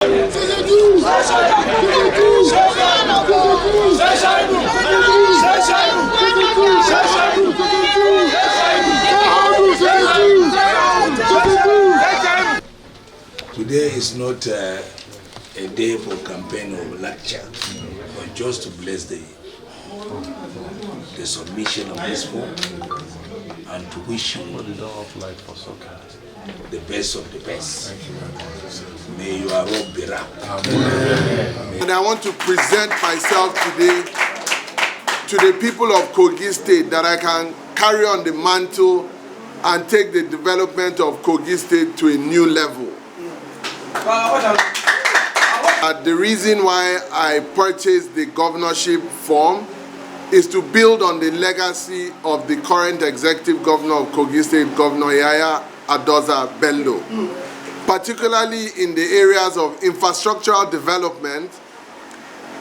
Today is not a day for campaign or lecture, but just to bless the submission of this form and to wish you the best of the best. May your robe be wrapped. And I want to present myself today to the people of Kogi State, that I can carry on the mantle and take the development of Kogi State to a new level. The reason why I purchased the governorship form is to build on the legacy of the current executive governor of Kogi State, Governor Yaya Adoza Bello, particularly in the areas of infrastructural development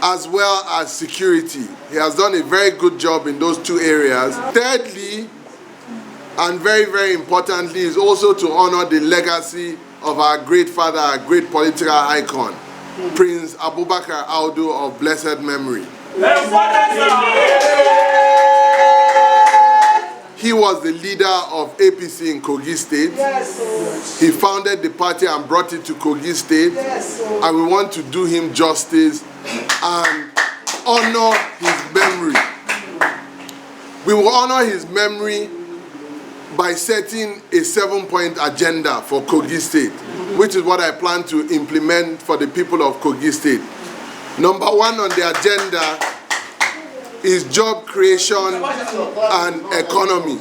as well as security. He has done a very good job in those two areas. Thirdly, and very, very importantly, is also to honor the legacy of our great father, our great political icon, Prince Abubakar Audu of blessed memory. He was the leader of APC in Kogi State. Yes. He founded the party and brought it to Kogi State. Yes. And we want to do him justice and honor his memory. We will honor his memory by setting a 7-point agenda for Kogi State, which is what I plan to implement for the people of Kogi State. Number 1 on the agenda is job creation and economy.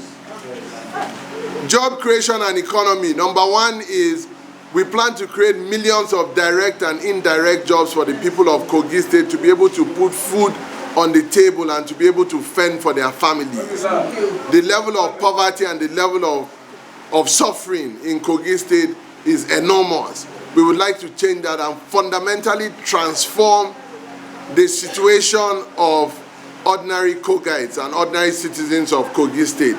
Job creation and economy. Number 1 is we plan to create millions of direct and indirect jobs for the people of Kogi State to be able to put food on the table and to be able to fend for their families. The level of poverty and the level of suffering in Kogi State is enormous. We would like to change that and fundamentally transform the situation of ordinary Kogites and ordinary citizens of Kogi State,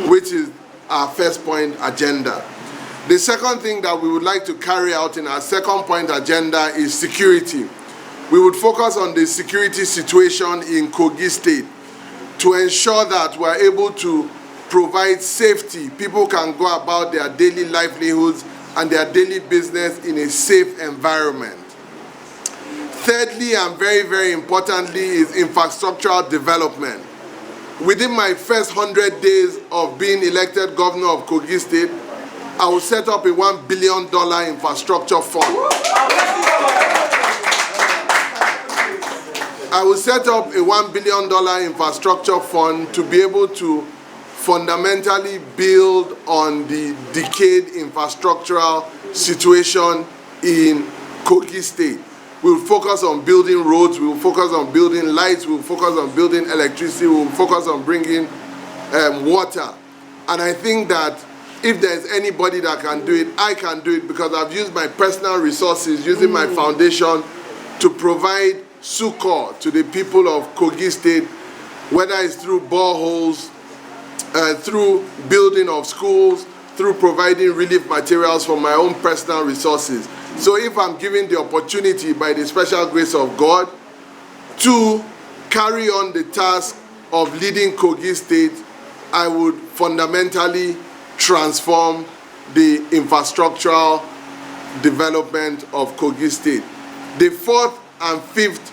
which is our first point agenda. The second thing that we would like to carry out in our second point agenda is security. We would focus on the security situation in Kogi State to ensure that we are able to provide safety. People can go about their daily livelihoods and their daily business in a safe environment. Thirdly, and very, very importantly, is infrastructural development. Within my first 100 days of being elected governor of Kogi State, I will set up a $1 billion infrastructure fund. I will set up a $1 billion infrastructure fund to be able to fundamentally build on the decayed infrastructural situation in Kogi State. We will focus on building roads, we will focus on building lights, we will focus on building electricity, we will focus on bringing water. And I think that if there's anybody that can do it, I can do it, because I've used my personal resources, using my foundation to provide succor to the people of Kogi State, whether it's through boreholes, through building of schools, through providing relief materials from my own personal resources. So if I'm given the opportunity by the special grace of God to carry on the task of leading Kogi State, I would fundamentally transform the infrastructural development of Kogi State. The fourth and fifth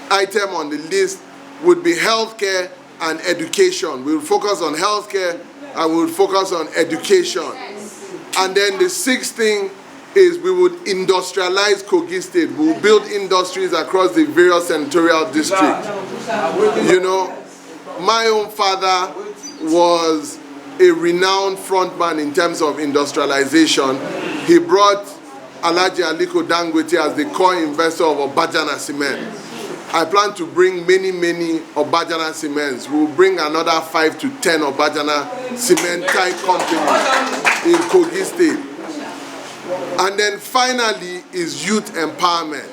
item on the list would be healthcare and education. We will focus on healthcare and we will focus on education. And then the sixth thing is we would industrialize Kogi State. We will build industries across the various senatorial districts. You know, my own father was a renowned frontman in terms of industrialization. He brought Alhaji Aliko Dangote as the core investor of Obajana Cement. I plan to bring many Obajana Cements. We will bring another 5 to 10 Obajana Cement type companies in Kogi State. And then finally is youth empowerment.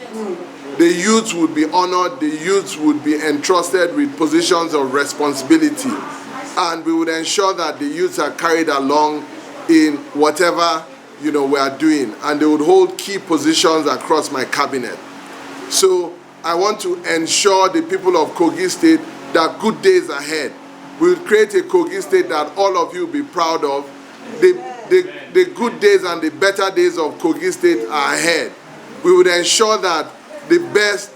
The youth would be honored, the youth would be entrusted with positions of responsibility. And we would ensure that the youths are carried along in whatever we are doing, and they would hold key positions across my cabinet. So I want to ensure the people of Kogi State that good days ahead. We will create a Kogi State that all of you will be proud of. The good days and the better days of Kogi State are ahead. We would ensure that the best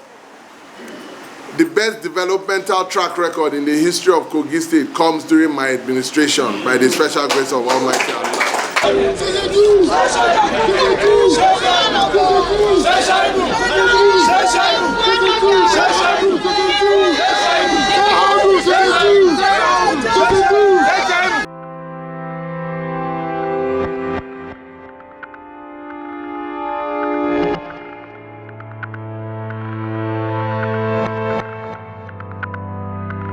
developmental track record in the history of Kogi State comes during my administration by the special grace of Almighty Allah.